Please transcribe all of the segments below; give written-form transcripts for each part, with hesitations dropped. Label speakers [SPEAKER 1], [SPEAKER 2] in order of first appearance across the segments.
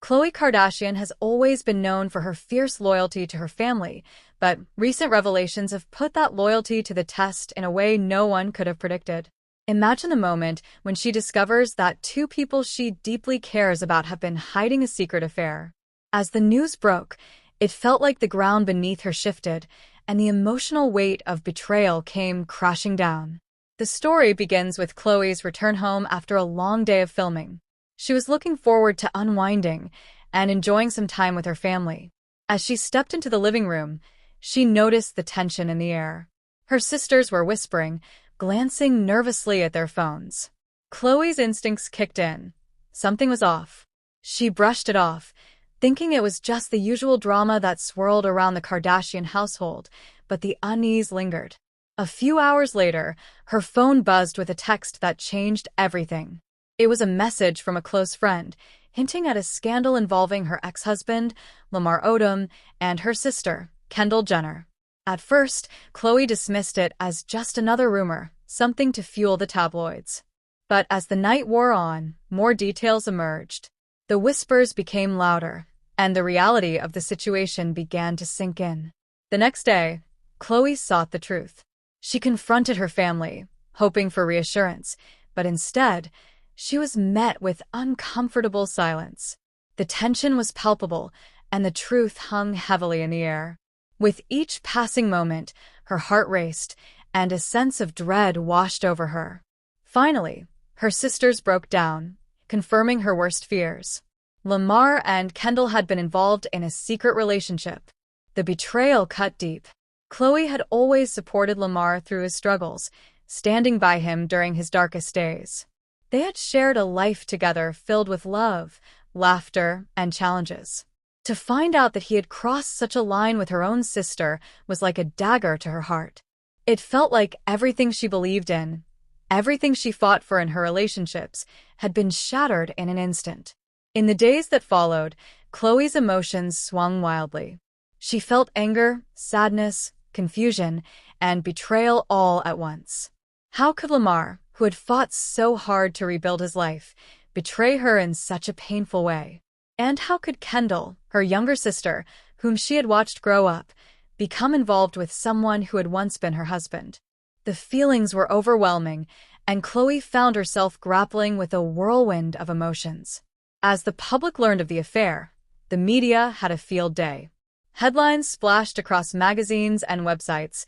[SPEAKER 1] Khloe Kardashian has always been known for her fierce loyalty to her family, but recent revelations have put that loyalty to the test in a way no one could have predicted. Imagine the moment when she discovers that two people she deeply cares about have been hiding a secret affair. As the news broke, it felt like the ground beneath her shifted, and the emotional weight of betrayal came crashing down. The story begins with Khloe's return home after a long day of filming. She was looking forward to unwinding and enjoying some time with her family. As she stepped into the living room, she noticed the tension in the air. Her sisters were whispering, glancing nervously at their phones. Khloe's instincts kicked in. Something was off. She brushed it off, thinking it was just the usual drama that swirled around the Kardashian household, but the unease lingered. A few hours later, her phone buzzed with a text that changed everything. It was a message from a close friend, hinting at a scandal involving her ex-husband, Lamar Odom, and her sister, Kendall Jenner. At first, Khloe dismissed it as just another rumor, something to fuel the tabloids. But as the night wore on, more details emerged. The whispers became louder, and the reality of the situation began to sink in. The next day, Khloe sought the truth. She confronted her family, hoping for reassurance, but instead, she was met with uncomfortable silence. The tension was palpable, and the truth hung heavily in the air. With each passing moment, her heart raced, and a sense of dread washed over her. Finally, her sisters broke down, confirming her worst fears. Lamar and Kendall had been involved in a secret relationship. The betrayal cut deep. Khloe had always supported Lamar through his struggles, standing by him during his darkest days. They had shared a life together filled with love, laughter, and challenges. To find out that he had crossed such a line with her own sister was like a dagger to her heart. It felt like everything she believed in, everything she fought for in her relationships, had been shattered in an instant. In the days that followed, Khloe's emotions swung wildly. She felt anger, sadness, confusion, and betrayal all at once. How could Lamar, who had fought so hard to rebuild his life, betray her in such a painful way? And how could Kendall, her younger sister, whom she had watched grow up, become involved with someone who had once been her husband? The feelings were overwhelming, and Khloe found herself grappling with a whirlwind of emotions. As the public learned of the affair, the media had a field day. Headlines splashed across magazines and websites,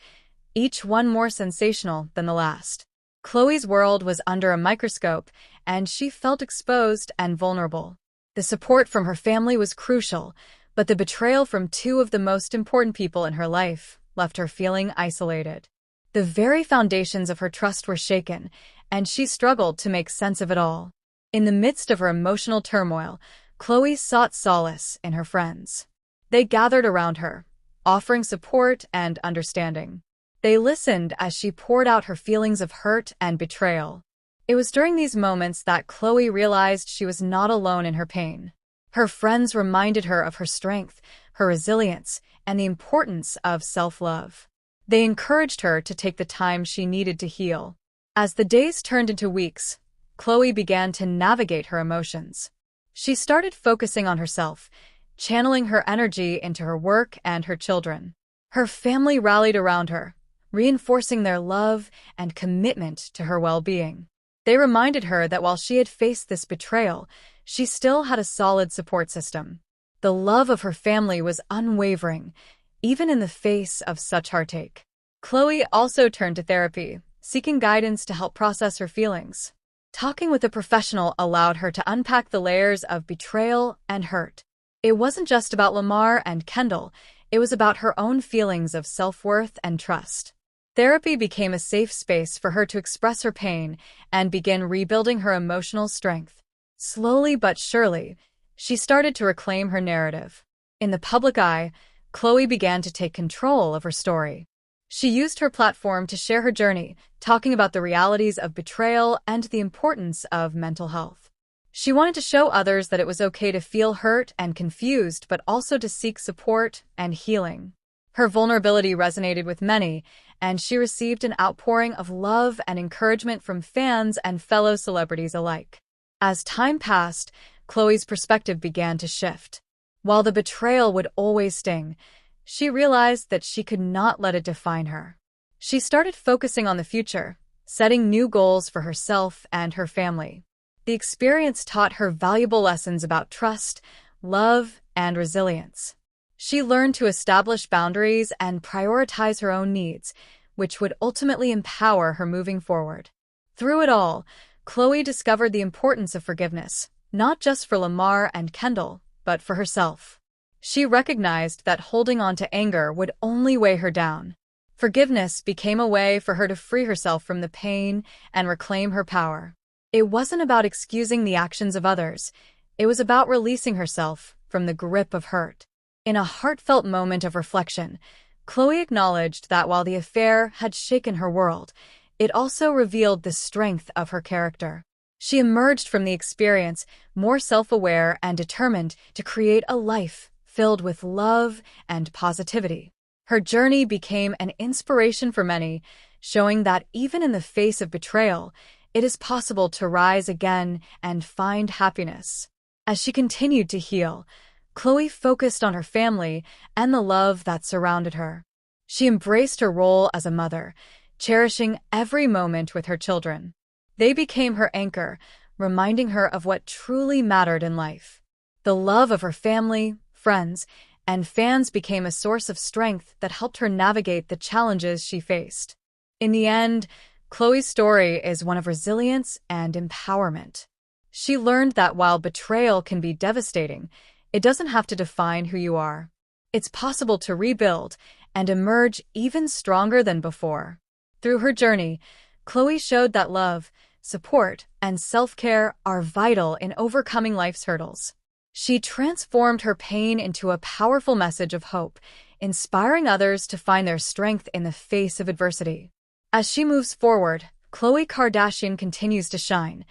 [SPEAKER 1] each one more sensational than the last. Khloe's world was under a microscope, and she felt exposed and vulnerable. The support from her family was crucial, but the betrayal from two of the most important people in her life left her feeling isolated. The very foundations of her trust were shaken, and she struggled to make sense of it all. In the midst of her emotional turmoil, Khloe sought solace in her friends. They gathered around her, offering support and understanding. They listened as she poured out her feelings of hurt and betrayal. It was during these moments that Khloe realized she was not alone in her pain. Her friends reminded her of her strength, her resilience, and the importance of self-love. They encouraged her to take the time she needed to heal. As the days turned into weeks, Khloe began to navigate her emotions. She started focusing on herself, channeling her energy into her work and her children. Her family rallied around her, reinforcing their love and commitment to her well-being. They reminded her that while she had faced this betrayal, she still had a solid support system. The love of her family was unwavering, even in the face of such heartache. Khloe also turned to therapy, seeking guidance to help process her feelings. Talking with a professional allowed her to unpack the layers of betrayal and hurt. It wasn't just about Lamar and Kendall, it was about her own feelings of self-worth and trust. Therapy became a safe space for her to express her pain and begin rebuilding her emotional strength. Slowly but surely, she started to reclaim her narrative. In the public eye, Khloe began to take control of her story. She used her platform to share her journey, talking about the realities of betrayal and the importance of mental health. She wanted to show others that it was okay to feel hurt and confused, but also to seek support and healing. Her vulnerability resonated with many, and she received an outpouring of love and encouragement from fans and fellow celebrities alike. As time passed, Khloe's perspective began to shift. While the betrayal would always sting, she realized that she could not let it define her. She started focusing on the future, setting new goals for herself and her family. The experience taught her valuable lessons about trust, love, and resilience. She learned to establish boundaries and prioritize her own needs, which would ultimately empower her moving forward. Through it all, Khloe discovered the importance of forgiveness, not just for Lamar and Kendall, but for herself. She recognized that holding on to anger would only weigh her down. Forgiveness became a way for her to free herself from the pain and reclaim her power. It wasn't about excusing the actions of others. It was about releasing herself from the grip of hurt. In a heartfelt moment of reflection, Khloe acknowledged that while the affair had shaken her world, it also revealed the strength of her character. She emerged from the experience more self-aware and determined to create a life filled with love and positivity. Her journey became an inspiration for many, showing that even in the face of betrayal, it is possible to rise again and find happiness. As she continued to heal, Khloe focused on her family and the love that surrounded her. She embraced her role as a mother, cherishing every moment with her children. They became her anchor, reminding her of what truly mattered in life. The love of her family, friends, and fans became a source of strength that helped her navigate the challenges she faced. In the end, Khloe's story is one of resilience and empowerment. She learned that while betrayal can be devastating, it doesn't have to define who you are. It's possible to rebuild and emerge even stronger than before. Through her journey, Khloe showed that love, support, and self-care are vital in overcoming life's hurdles. She transformed her pain into a powerful message of hope, inspiring others to find their strength in the face of adversity. As she moves forward, Khloe Kardashian continues to shine,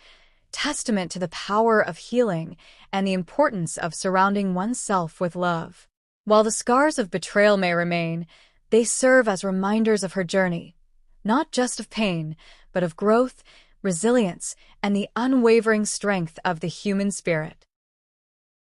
[SPEAKER 1] testament to the power of healing and the importance of surrounding oneself with love. While the scars of betrayal may remain, they serve as reminders of her journey, not just of pain, but of growth, resilience, and the unwavering strength of the human spirit.